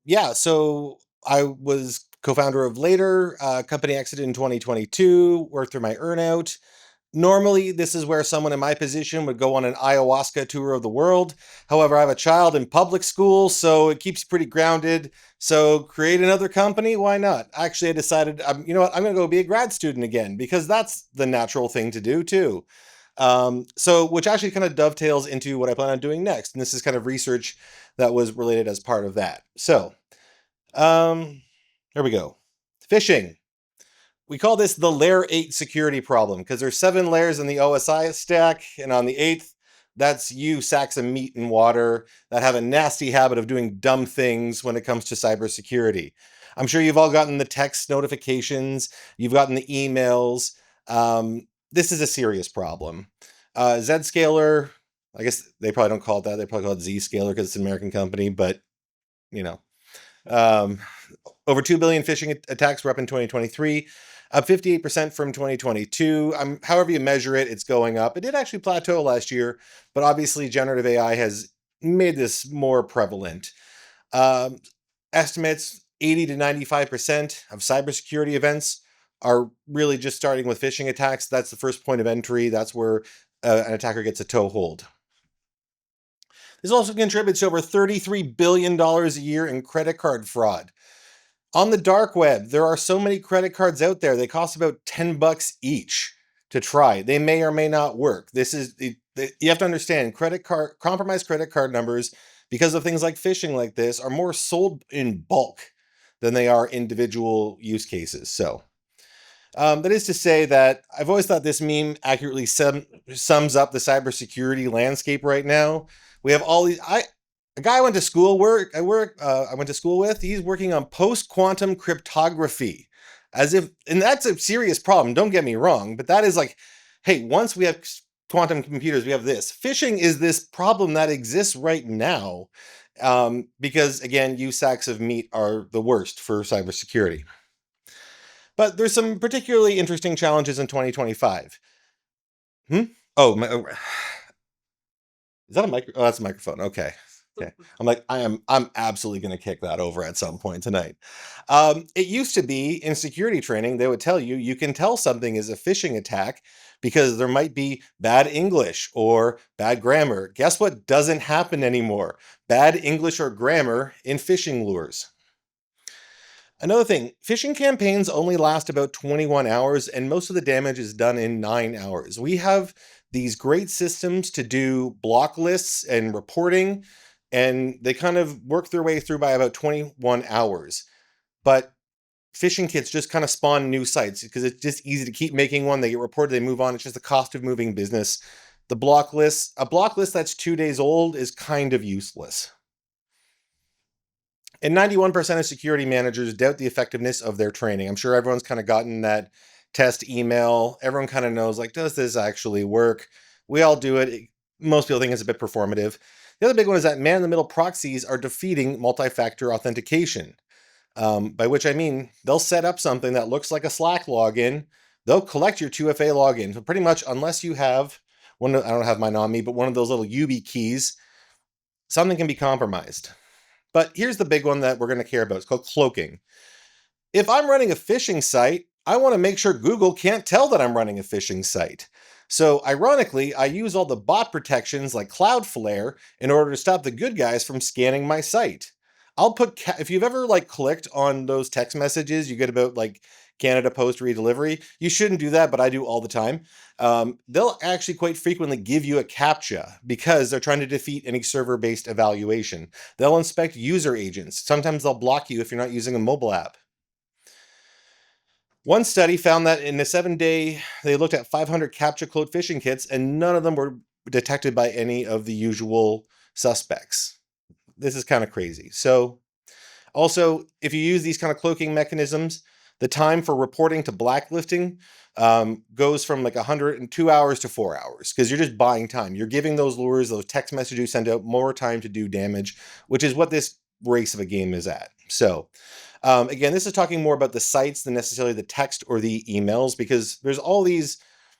Yeah, so I was co-founder of Later, company exited in 2022, worked through my earnout. Normally, this is where someone in my position would go on an ayahuasca tour of the world. However, I have a child in public school, so it keeps pretty grounded. So, create another company? Why not? Actually, I decided, you know what, I'm going to go be a grad student again because that's the natural thing to do too. Which actually kind of dovetails into what I plan on doing next. And this is kind of research that was related as part of that. Here we go. Phishing. We call this the layer 8 security problem because there's 7 layers in the OSI stack, and on the 8th, that's you sacks of meat and water that have a nasty habit of doing dumb things when it comes to cybersecurity. I'm sure you've all gotten the text notifications, you've gotten the emails. This is a serious problem. Zscaler, I guess they probably don't call it that. They probably call it Zscaler because it's an American company, but you know. Um, Over 2 billion phishing attacks were up in 2023, up 58% from 2022. However you measure it, it's going up. It did actually plateau last year, but obviously generative AI has made this more prevalent. Um, Estimates 80 to 95% of cybersecurity events are really just starting with phishing attacks. That's the first point of entry. That's where an attacker gets a toehold. This also contributes to over $33 billion a year in credit card fraud. On the dark web, there are so many credit cards out there. They cost about $10 each to try. They may or may not work. You have to understand, compromised credit card numbers, because of things like phishing like this, are more sold in bulk than they are individual use cases. That is to say that I've always thought this meme accurately sums up the cybersecurity landscape right now. We have all these. A guy I went to school I went to school with. He's working on post-quantum cryptography, and that's a serious problem. Don't get me wrong, but that is like, hey, once we have quantum computers, we have this. Phishing is this problem that exists right now, because again, sacks of meat are the worst for cybersecurity. But there's some particularly interesting challenges in 2025. Hmm? Oh, is that a mic? Oh, that's a microphone. Okay. Okay. I'm absolutely going to kick that over at some point tonight. It used to be in security training, they would tell you can tell something is a phishing attack because there might be bad English or bad grammar. Guess what doesn't happen anymore? Bad English or grammar in phishing lures. Another thing, phishing campaigns only last about 21 hours, and most of the damage is done in 9 hours. We have these great systems to do block lists and reporting, and they kind of work their way through by about 21 hours. But phishing kits just kind of spawn new sites because it's just easy to keep making one. They get reported, they move on. It's just the cost of moving business. A block list that's 2 days old is kind of useless. And 91% of security managers doubt the effectiveness of their training. I'm sure everyone's kind of gotten that test email. Everyone kind of knows, like, does this actually work? We all do it. Most people think it's a bit performative. The other big one is that man-in-the-middle proxies are defeating multi-factor authentication, by which I mean they'll set up something that looks like a Slack login. They'll collect your 2FA login. So pretty much, unless you have one, I don't have mine on me, but one of those little UB keys, something can be compromised. But here's the big one that we're going to care about. It's called cloaking. If I'm running a phishing site, I want to make sure Google can't tell that I'm running a phishing site. So ironically, I use all the bot protections like Cloudflare in order to stop the good guys from scanning my site. If you've ever clicked on those text messages you get about Canada Post redelivery, you shouldn't do that, but I do all the time. They'll actually quite frequently give you a CAPTCHA because they're trying to defeat any server-based evaluation. They'll inspect user agents. Sometimes they'll block you if you're not using a mobile app. One study found that in a 7-day, they looked at 500 CAPTCHA code phishing kits, and none of them were detected by any of the usual suspects. This is kind of crazy. So, also, if you use these kind of cloaking mechanisms, the time for reporting to blacklisting goes from 102 hours to 4 hours because you're just buying time. You're giving those lures, those text messages you send out, more time to do damage, which is what this race of a game is at. So, again, this is talking more about the sites than necessarily the text or the emails because there's all these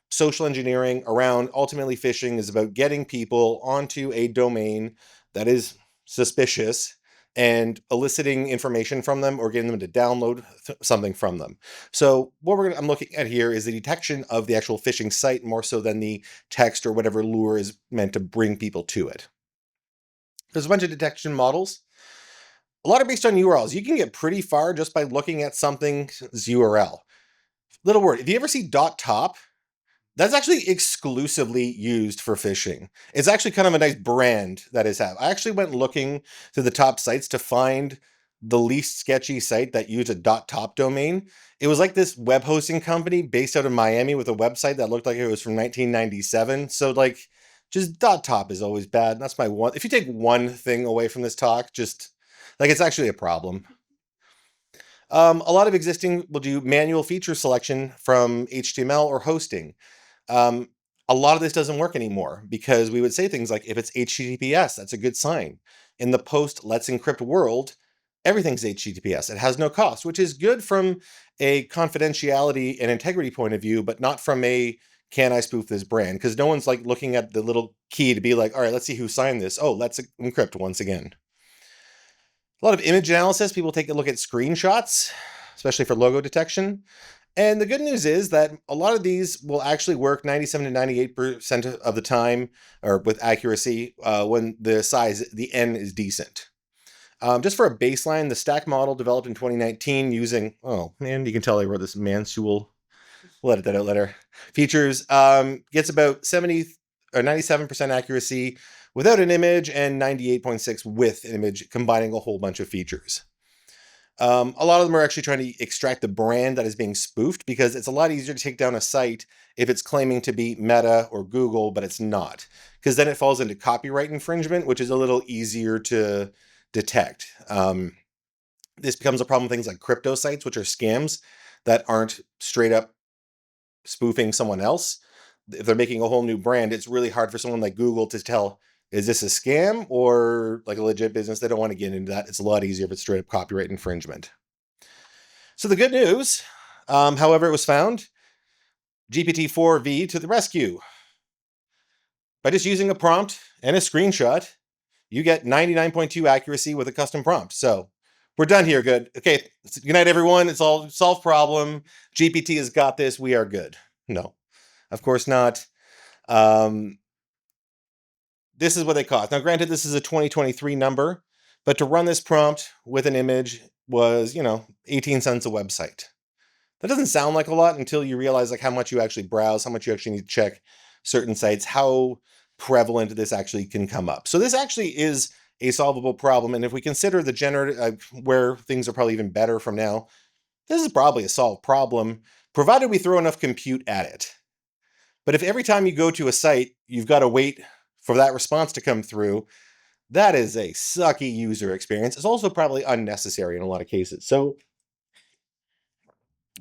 social engineering around. Ultimately, phishing is about getting people onto a domain that is suspicious and eliciting information from them or getting them to download something from them. So what I'm looking at here is the detection of the actual phishing site more so than the text or whatever lure is meant to bring people to it. There's a bunch of detection models. A lot are based on URLs. You can get pretty far just by looking at something's URL. Little word, if you ever see .top, that's actually exclusively used for phishing. It's actually kind of a nice brand that is have. I actually went looking to the top sites to find the least sketchy site that used a .top domain. It was like this web hosting company based out of Miami with a website that looked like it was from 1997. So like just .top is always bad. That's my one. If you take one thing away from this talk, just like it's actually a problem. A lot of existing will do manual feature selection from HTML or hosting. Um, a lot of this doesn't work anymore because we would say things like, if it's HTTPS, that's a good sign. In the post Let's Encrypt world, everything's HTTPS. It has no cost, which is good from a confidentiality and integrity point of view, but not from a can I spoof this brand? Because no one's like looking at the little key to be like, all right, let's see who signed this. Oh, let's encrypt once again. A lot of image analysis. People take a look at screenshots, especially for logo detection. And the good news is that a lot of these will actually work 97 to 98% of the time, or with accuracy, when the size, the N is decent. Just for a baseline, the stack model developed in 2019 using, oh man, you can tell I wrote this Mansul, we'll edit that out later, features, gets about 70 or 97% accuracy without an image and 98.6 with an image, combining a whole bunch of features. A lot of them are actually trying to extract the brand that is being spoofed because it's a lot easier to take down a site if it's claiming to be Meta or Google, but it's not. Because then it falls into copyright infringement, which is a little easier to detect. This becomes a problem with things like crypto sites, which are scams that aren't straight up spoofing someone else. If they're making a whole new brand, it's really hard for someone like Google to tell, is this a scam or like a legit business? They don't want to get into that. It's a lot easier if it's straight up copyright infringement. So the good news, however, it was found, GPT-4V to the rescue. By just using a prompt and a screenshot, you get 99.2 accuracy with a custom prompt. So we're done here. Good. Okay. Good night, everyone. It's all solved problem. GPT has got this. We are good. No, of course not. This is what they cost. Now, granted, this is a 2023 number, but to run this prompt with an image was, 18 cents a website. That doesn't sound like a lot until you realize like how much you actually browse, how much you actually need to check certain sites, how prevalent this actually can come up. So this actually is a solvable problem. And if we consider the generative, where things are probably even better from now, this is probably a solved problem, provided we throw enough compute at it. But if every time you go to a site, you've got to wait for that response to come through, that is a sucky user experience. It's also probably unnecessary in a lot of cases. So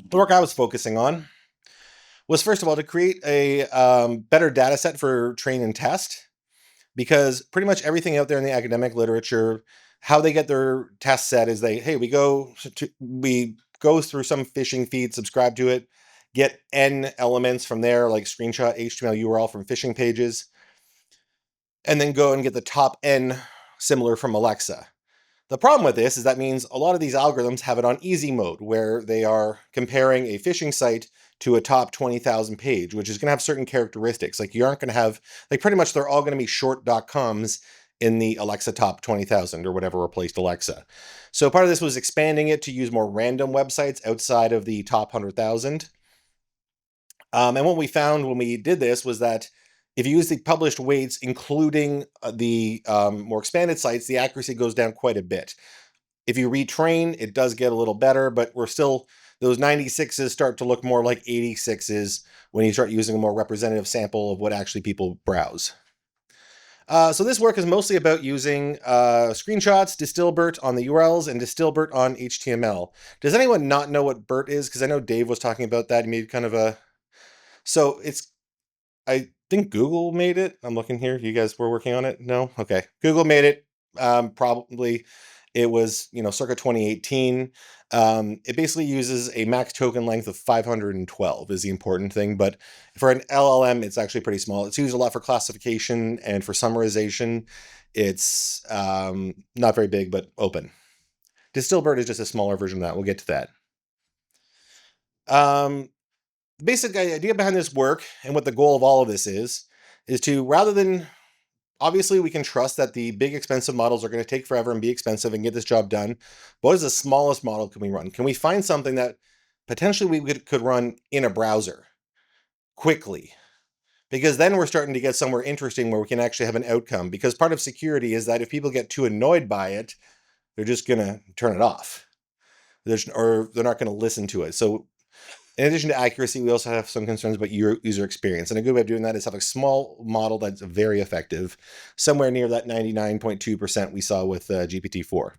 the work I was focusing on was, first of all, to create a better data set for train and test, because pretty much everything out there in the academic literature, how they get their test set is we go through some phishing feed, subscribe to it, get N elements from there, like screenshot HTML URL from phishing pages, and then go and get the top N similar from Alexa. The problem with this is that means a lot of these algorithms have it on easy mode, where they are comparing a phishing site to a top 20,000 page, which is going to have certain characteristics. Like you aren't going to have, like pretty much they're all going to be short .coms in the Alexa top 20,000 or whatever replaced Alexa. So part of this was expanding it to use more random websites outside of the top 100,000. And what we found when we did this was that if you use the published weights, including the more expanded sites, the accuracy goes down quite a bit. If you retrain, it does get a little better, but we're still, those 96s start to look more like 86s when you start using a more representative sample of what actually people browse. So this work is mostly about using screenshots, DistillBERT on the URLs, and DistillBERT on HTML. Does anyone not know what BERT is? Because I know Dave was talking about that. He made kind of a... So I think Google made it. I'm looking here. You guys were working on it? No? Okay. Google made it, probably. It was, circa 2018. It basically uses a max token length of 512 is the important thing. But for an LLM, it's actually pretty small. It's used a lot for classification and for summarization. It's not very big, but open. DistillBERT is just a smaller version of that. We'll get to that. The basic idea behind this work and what the goal of all of this is to, rather than, obviously we can trust that the big expensive models are going to take forever and be expensive and get this job done. What is the smallest model can we run? Can we find something that potentially we could run in a browser quickly? Because then we're starting to get somewhere interesting where we can actually have an outcome. Because part of security is that if people get too annoyed by it, they're just going to turn it off. Or they're not going to listen to it. So in addition to accuracy, we also have some concerns about user experience. And a good way of doing that is have a small model that's very effective, somewhere near that 99.2% we saw with GPT-4.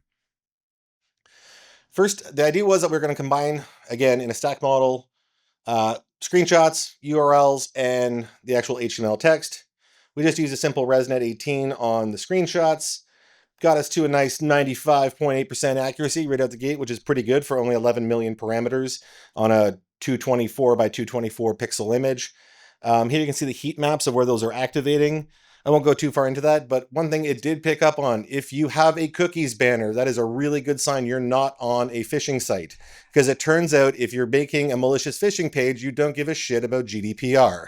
First, the idea was that we we're going to combine, again, in a stack model, screenshots, URLs, and the actual HTML text. We just used a simple ResNet 18 on the screenshots. Got us to a nice 95.8% accuracy right out the gate, which is pretty good for only 11 million parameters on a 224 by 224 pixel image. Here you can see the heat maps of where those are activating. I won't go too far into that, but one thing it did pick up on, if you have a cookies banner, that is a really good sign you're not on a phishing site. Because it turns out if you're making a malicious phishing page, you don't give a shit about GDPR.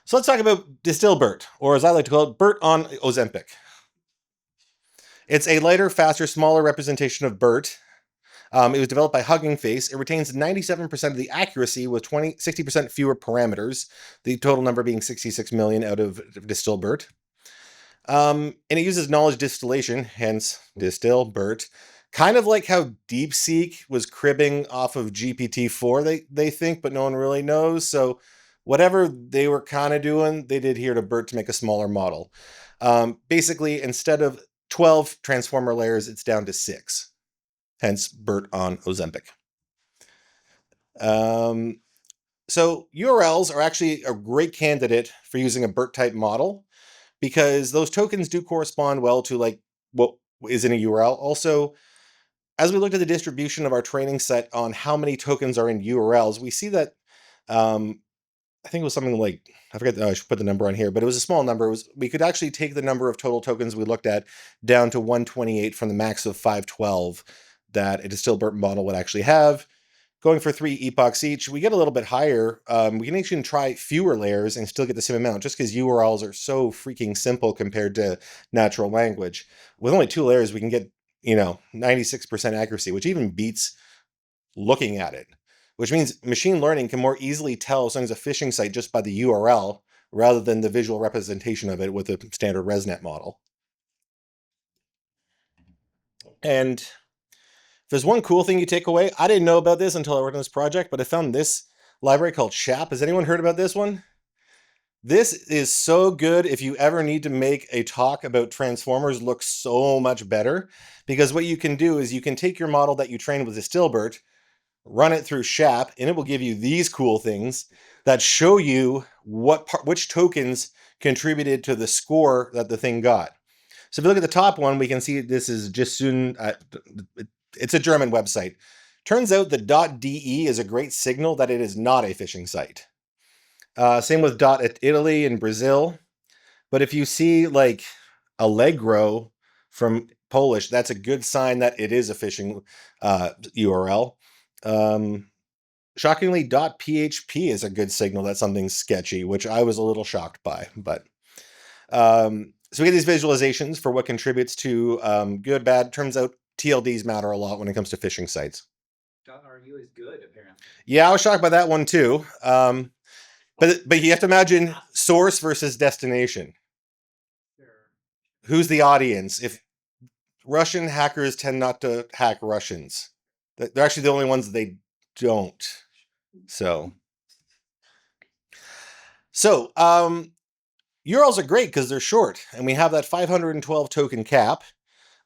So let's talk about DistillBERT, or as I like to call it, BERT on Ozempic. It's a lighter, faster, smaller representation of BERT. It was developed by Hugging Face. It retains 97% of the accuracy with 60% fewer parameters, the total number being 66 million out of DistillBERT. And it uses knowledge distillation, hence DistillBERT. Kind of like how DeepSeek was cribbing off of GPT-4, they think, but no one really knows. So whatever they were kind of doing, they did here to BERT to make a smaller model. Basically, instead of 12 transformer layers, it's down to 6. Hence, BERT on Ozempic. So URLs are actually a great candidate for using a BERT-type model because those tokens do correspond well to like what is in a URL. Also, as we looked at the distribution of our training set on how many tokens are in URLs, we see that I think it was something like, I forget, I should put the number on here, but it was a small number. We could actually take the number of total tokens we looked at down to 128 from the max of 512 that a DistillBERT model would actually have. Going for 3 epochs each, we get a little bit higher. We can actually try fewer layers and still get the same amount, just because URLs are so freaking simple compared to natural language. With only 2 layers, we can get, 96% accuracy, which even beats looking at it. Which means machine learning can more easily tell if something's a phishing site just by the URL rather than the visual representation of it with a standard ResNet model. And if there's one cool thing you take away, I didn't know about this until I worked on this project, but I found this library called SHAP. Has anyone heard about this one? This is so good if you ever need to make a talk about transformers look so much better, because what you can do is you can take your model that you trained with DistillBERT, run it through SHAP, and it will give you these cool things that show you which tokens contributed to the score that the thing got. So if you look at the top one, we can see this is just soon. It's a German website. Turns out the .de is a great signal that it is not a phishing site. Same with .italy in Brazil. But if you see like Allegro from Polish, that's a good sign that it is a phishing URL. Shockingly, .php is a good signal that something's sketchy, which I was a little shocked by. But so we get these visualizations for what contributes to good, bad. Turns out TLDs matter a lot when it comes to phishing sites. .ru is good, apparently. Yeah, I was shocked by that one too. But you have to imagine source versus destination. Sure. Who's the audience? If Russian hackers tend not to hack Russians, they're actually the only ones that they don't. So URLs are great because they're short, and we have that 512 token cap.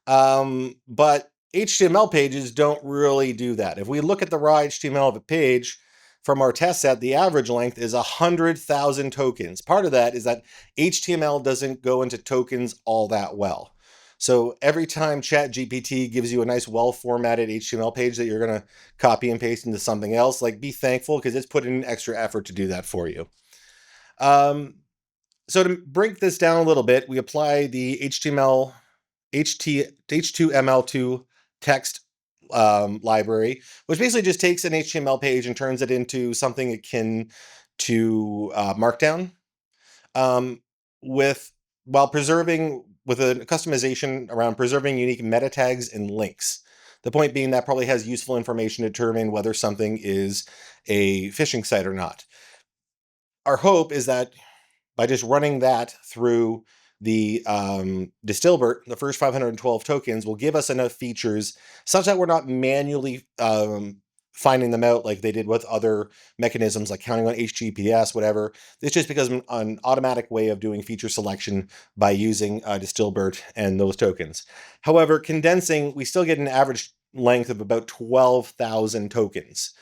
But HTML pages don't really do that. If we look at the raw HTML of a page from our test set, the average length is 100,000 tokens. Part of that is that HTML doesn't go into tokens all that well. So every time ChatGPT gives you a nice, well-formatted HTML page that you're going to copy and paste into something else, like be thankful because it's put in extra effort to do that for you. So to break this down a little bit, we apply the H2ML2 text library, which basically just takes an HTML page and turns it into something akin to Markdown, um, with while preserving with a customization around preserving unique meta tags and links. The point being that probably has useful information to determine whether something is a phishing site or not. Our hope is that by just running that through the DistillBERT, the first 512 tokens will give us enough features such that we're not manually finding them out like they did with other mechanisms like counting on HTTPS, whatever. It's just because of an automatic way of doing feature selection by using DistillBERT and those tokens. However, condensing, we still get an average length of about 12,000 tokens.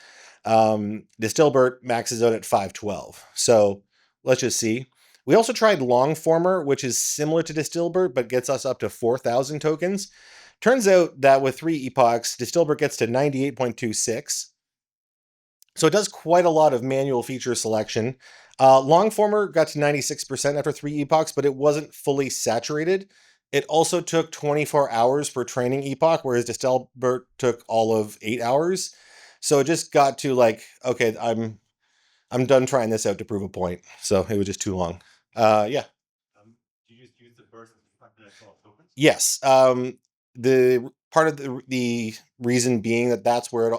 DistillBERT maxes out at 512. So let's just see. We also tried Longformer, which is similar to DistillBERT, but gets us up to 4,000 tokens. Turns out that with 3 epochs, DistillBERT gets to 98.26. So it does quite a lot of manual feature selection. Longformer got to 96% after 3 epochs, but it wasn't fully saturated. It also took 24 hours per training epoch, whereas DistillBERT took all of 8 hours. So it just got to like, okay, I'm done trying this out to prove a point. So it was just too long. Yeah. Do you just use the burst as tokens? Yes. The part of the reason being that that's where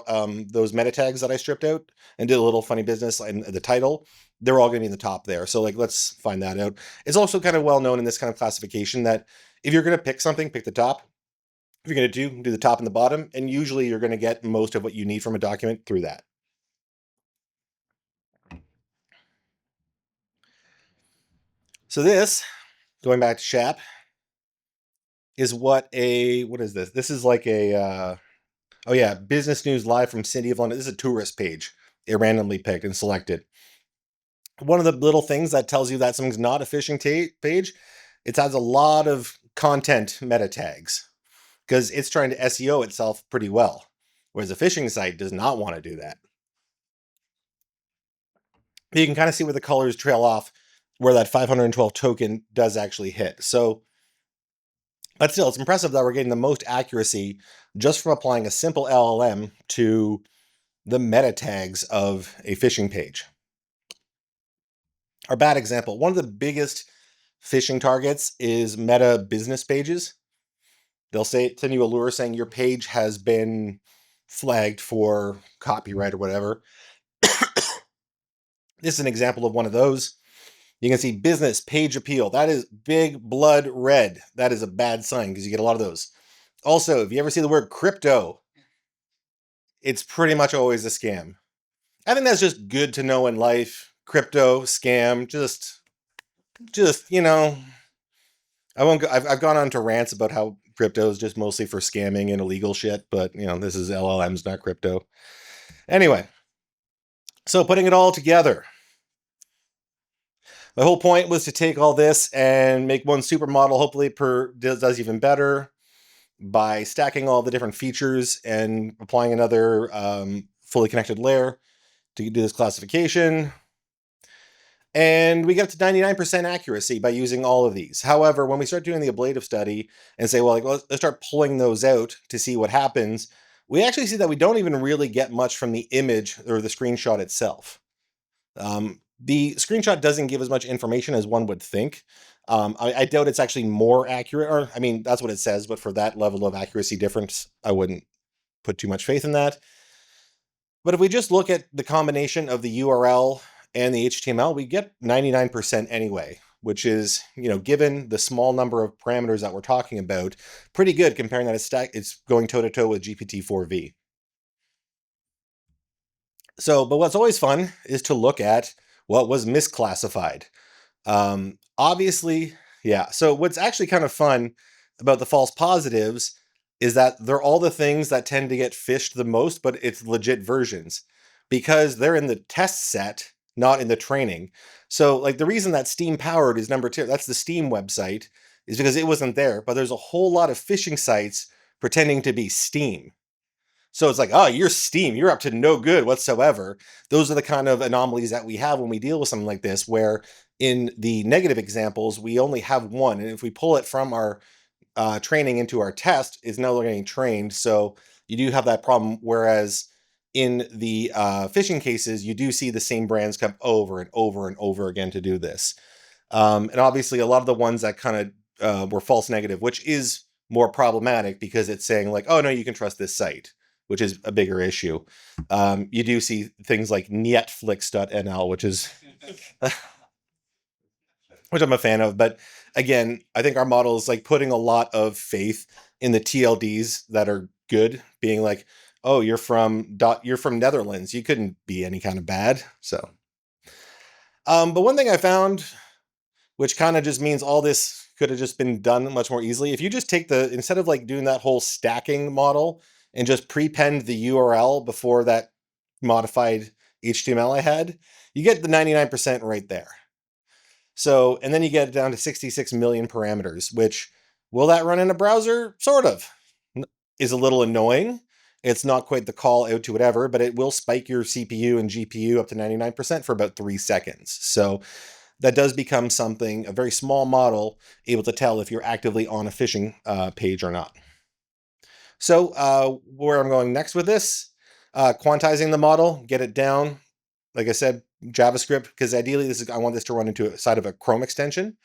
those meta tags that I stripped out and did a little funny business and the title, they're all going to be in the top there. So like, let's find that out. It's also kind of well known in this kind of classification that if you're going to pick something, pick the top. If you're going to do the top and the bottom, and usually you're going to get most of what you need from a document through that. So this, going back to SHAP, is what is this? This is like a, oh yeah, business news live from City of London. This is a tourist page. It randomly picked and selected. One of the little things that tells you that something's not a phishing page, it has a lot of content meta tags because it's trying to SEO itself pretty well, whereas a phishing site does not want to do that. You can kind of see where the colors trail off where that 512 token does actually hit. So, but still, it's impressive that we're getting the most accuracy just from applying a simple LLM to the meta tags of a phishing page. Our bad example, one of the biggest phishing targets is meta business pages. They'll send you a lure saying your page has been flagged for copyright or whatever. This is an example of one of those. You can see business page appeal. That is big blood red. That is a bad sign because you get a lot of those. Also, if you ever see the word crypto, it's pretty much always a scam. I think that's just good to know in life. Crypto, scam, just you know, I won't go, I've gone on to rants about how crypto is just mostly for scamming and illegal shit, but you know, this is LLMs, not crypto. Anyway, so putting it all together, my whole point was to take all this and make one supermodel, hopefully does even better by stacking all the different features and applying another fully connected layer to do this classification. And we get to 99% accuracy by using all of these. However, when we start doing the ablative study and say, well, let's start pulling those out to see what happens, we actually see that we don't even really get much from the image or the screenshot itself. The screenshot doesn't give as much information as one would think. I doubt it's actually more accurate, or I mean, that's what it says, but for that level of accuracy difference, I wouldn't put too much faith in that. But if we just look at the combination of the URL and the HTML, we get 99% anyway, which is, you know, given the small number of parameters that we're talking about, pretty good comparing that it's going toe-to-toe with GPT-4v. So, but what's always fun is to look at what was misclassified. Obviously, yeah. So what's actually kind of fun about the false positives is that they're all the things that tend to get phished the most, but it's legit versions because they're in the test set, not in the training. So like the reason that Steam powered is number 2, that's the Steam website. is because it wasn't there, but there's a whole lot of phishing sites pretending to be Steam. So it's like, oh, you're Steam, you're up to no good whatsoever. Those are the kind of anomalies that we have when we deal with something like this, where in the negative examples, we only have one. And if we pull it from our training into our test, it's no longer getting trained. So you do have that problem. Whereas in the phishing cases, you do see the same brands come over and over and over again to do this. And obviously, a lot of the ones that kind of were false negative, which is more problematic because it's saying like, oh, no, you can trust this site, which is a bigger issue. You do see things like Netflix.nl, which is which I'm a fan of. But again, I think our model is like putting a lot of faith in the TLDs that are good, being like, oh, you're from Netherlands. You couldn't be any kind of bad. So, but one thing I found, which kind of just means all this could have just been done much more easily. If you just take instead of like doing that whole stacking model and just prepend the URL before that modified HTML I had, you get the 99% right there. So, and then you get it down to 66 million parameters, which will that run in a browser? Sort of. Is a little annoying. It's not quite the call out to whatever, but it will spike your CPU and GPU up to 99% for about 3 seconds. So that does become something, a very small model, able to tell if you're actively on a phishing page or not. So where I'm going next with this, quantizing the model, get it down. Like I said, JavaScript, because ideally I want this to run into a side of a Chrome extension.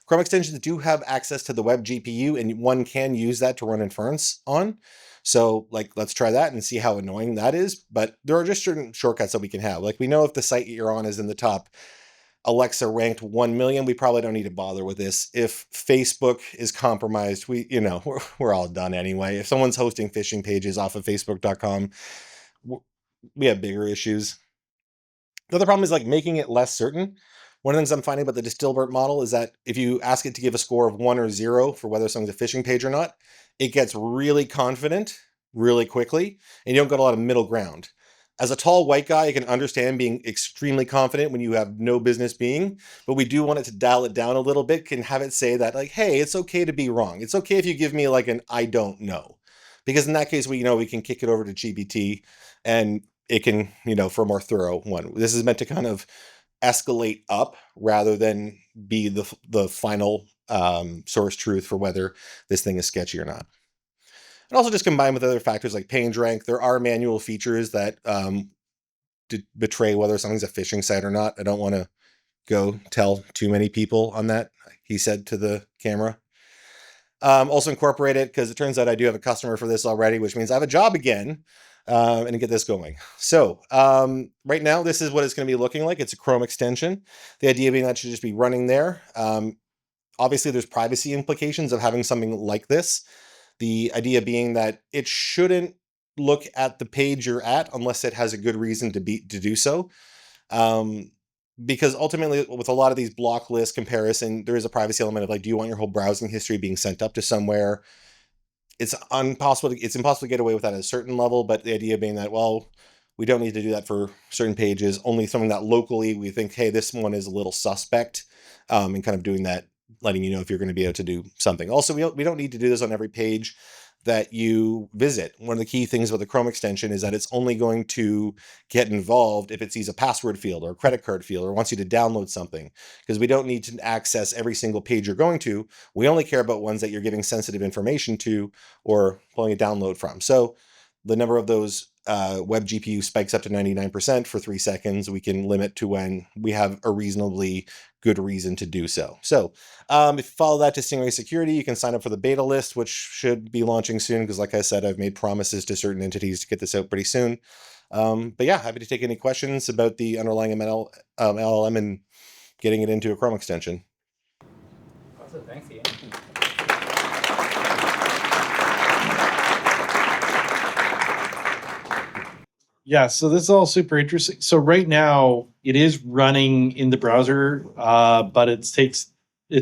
Chrome extensions do have access to the web GPU, and one can use that to run inference on. So like, let's try that and see how annoying that is. But there are just certain shortcuts that we can have. Like we know if the site you're on is in the top Alexa ranked 1 million, we probably don't need to bother with this. If Facebook is compromised, we're all done anyway. If someone's hosting phishing pages off of facebook.com, we have bigger issues. The other problem is like making it less certain. One of the things I'm finding about the Dilbert model is that if you ask it to give a score of 1 or 0 for whether something's a phishing page or not, it gets really confident really quickly, and you don't get a lot of middle ground. As a tall white guy, I can understand being extremely confident when you have no business being, but we do want it to dial it down a little bit, can have it say that like, hey, it's okay to be wrong. It's okay if you give me like an I don't know. Because in that case, we can kick it over to GPT and it can, for a more thorough one. This is meant to kind of escalate up rather than be the final source truth for whether this thing is sketchy or not. And also just combined with other factors like page rank, there are manual features that betray whether something's a phishing site or not. I don't want to go tell too many people on that, he said to the camera. Also incorporate it because it turns out I do have a customer for this already, which means I have a job again and get this going. So right now, this is what it's going to be looking like. It's a Chrome extension. The idea being that should just be running there. Obviously, there's privacy implications of having something like this. The idea being that it shouldn't look at the page you're at unless it has a good reason to do so. Because ultimately, with a lot of these block list comparison, there is a privacy element of like, do you want your whole browsing history being sent up to somewhere? It's impossible to get away with that at a certain level, but the idea being that, well, we don't need to do that for certain pages, only something that locally we think, hey, this one is a little suspect, and kind of doing that, letting you know if you're going to be able to do something. Also, we don't need to do this on every page that you visit. One of the key things with the Chrome extension is that it's only going to get involved if it sees a password field or a credit card field or wants you to download something, because we don't need to access every single page you're going to. We only care about ones that you're giving sensitive information to or pulling a download from. So the number of those web GPU spikes up to 99% for 3 seconds. We can limit to when we have a reasonably good reason to do so. So if you follow that to Stingray Security, you can sign up for the beta list, which should be launching soon, because like I said, I've made promises to certain entities to get this out pretty soon. But yeah, happy to take any questions about the underlying LLM and getting it into a Chrome extension. Awesome, thanks, Ian. Yeah, so this is all super interesting. So right now it is running in the browser, but it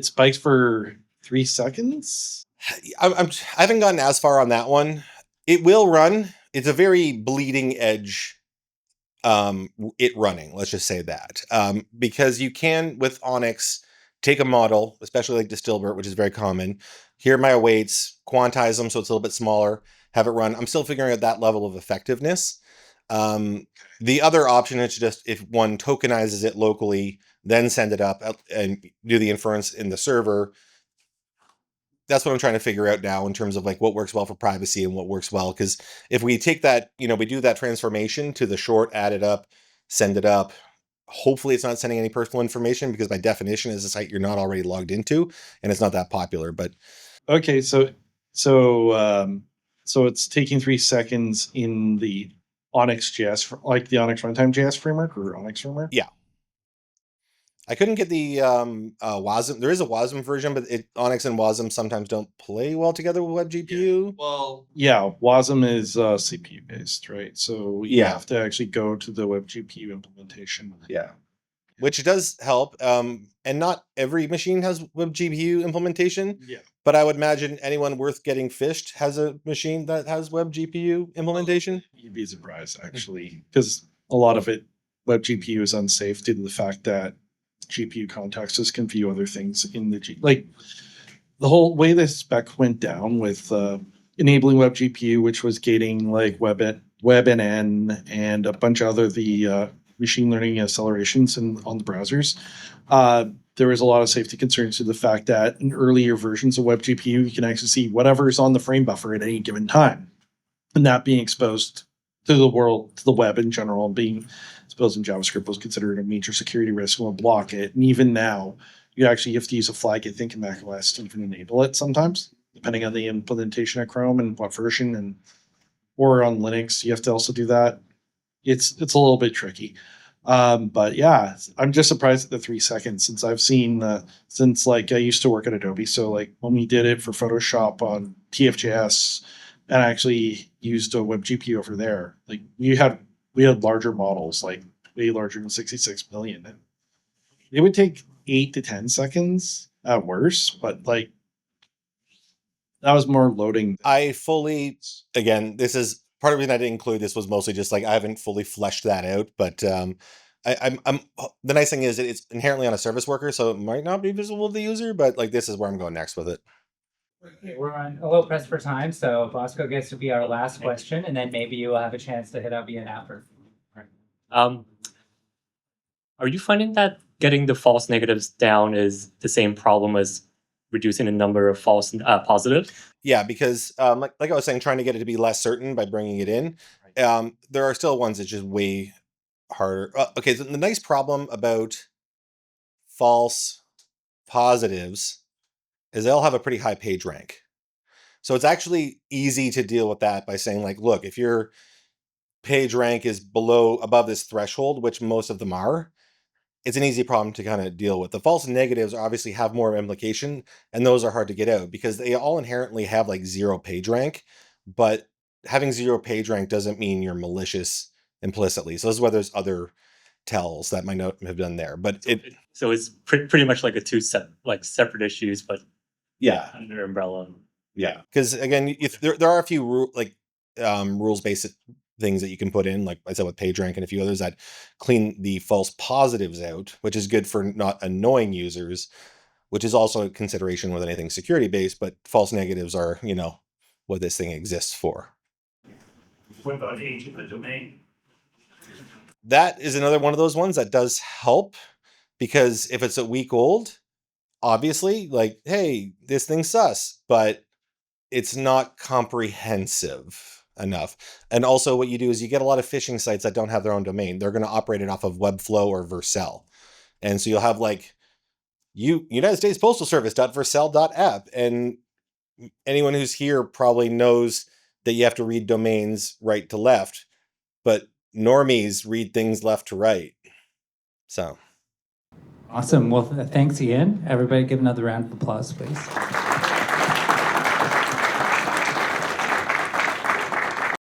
spikes for 3 seconds. I haven't gotten as far on that one. It will run. It's a very bleeding edge. It running. Let's just say that because you can with Onyx take a model, especially like DistillBERT, which is very common. Here are my weights, quantize them so it's a little bit smaller, have it run. I'm still figuring out that level of effectiveness. The other option is just if one tokenizes it locally, then send it up and do the inference in the server. That's what I'm trying to figure out now in terms of like what works well for privacy and what works well. Because if we take that, we do that transformation to the short, add it up, send it up. Hopefully it's not sending any personal information because by definition is a site you're not already logged into and it's not that popular. But okay, so it's taking 3 seconds in the Onyx.js, like the Onyx runtime JS framework or Onyx framework. Yeah. I couldn't get the WASM. There is a WASM version, but Onyx and WASM sometimes don't play well together with WebGPU. Yeah. Well, yeah, WASM is CPU based, right? So you have to actually go to the WebGPU implementation. Yeah. Which does help. And not every machine has WebGPU implementation. Yeah. But I would imagine anyone worth getting fished has a machine that has WebGPU implementation. You'd be surprised, actually, because a lot of it, WebGPU is unsafe due to the fact that GPU contexts can view other things in the like the whole way the spec went down with enabling WebGPU, which was gating like WebNN and a bunch of other the machine learning accelerations on the browsers. There was a lot of safety concerns to the fact that in earlier versions of WebGPU, you can actually see whatever is on the frame buffer at any given time, and that being exposed to the world, to the web in general, being exposed in JavaScript was considered a major security risk and will block it. And even now, you actually have to use a flag, I think, in macOS to even enable it sometimes, depending on the implementation of Chrome and what version, or on Linux, you have to also do that. It's a little bit tricky. But yeah, I'm just surprised at the 3 seconds since I've seen since like I used to work at Adobe. So like when we did it for Photoshop on TFJS and I actually used a WebGPU over there, like we had larger models, like way larger than 66 million. And it would take 8 to 10 seconds at worst, but like that was more loading. Again, this is part of the reason I didn't include this was mostly just like I haven't fully fleshed that out, but I'm the nice thing is that it's inherently on a service worker, so it might not be visible to the user, but like this is where I'm going next with it. Okay, we're on a little pressed for time, so Bosco gets to be our last question, and then maybe you will have a chance to hit up Ian after. Are you finding that getting the false negatives down is the same problem as reducing the number of false positives? Yeah, because like I was saying, trying to get it to be less certain by bringing it in. There are still ones that's just way harder. Okay, so the nice problem about false positives is they'll have a pretty high page rank. So it's actually easy to deal with that by saying like, look, if your page rank is above this threshold, which most of them are, it's an easy problem to kind of deal with. The false negatives obviously have more implication, and those are hard to get out because they all inherently have like 0 page rank, but having 0 page rank doesn't mean you're malicious implicitly. So this is where there's other tells that might not have done there, but so it's pretty much like separate issues, but yeah, under umbrella. Yeah, because again, if there are a few rules-based things that you can put in, like I said with PageRank and a few others that clean the false positives out, which is good for not annoying users, which is also a consideration with anything security-based, but false negatives are, what this thing exists for. What about age of the domain? That is another one of those ones that does help, because if it's a week old, obviously, like, hey, this thing's sus, but it's not comprehensive enough. And also what you do is you get a lot of phishing sites that don't have their own domain. They're going to operate it off of Webflow or Vercel. And so you'll have like United States Postal Service.vercel.app. And anyone who's here probably knows that you have to read domains right to left, but normies read things left to right. So. Awesome. Well, thanks, Ian. Everybody give another round of applause, please.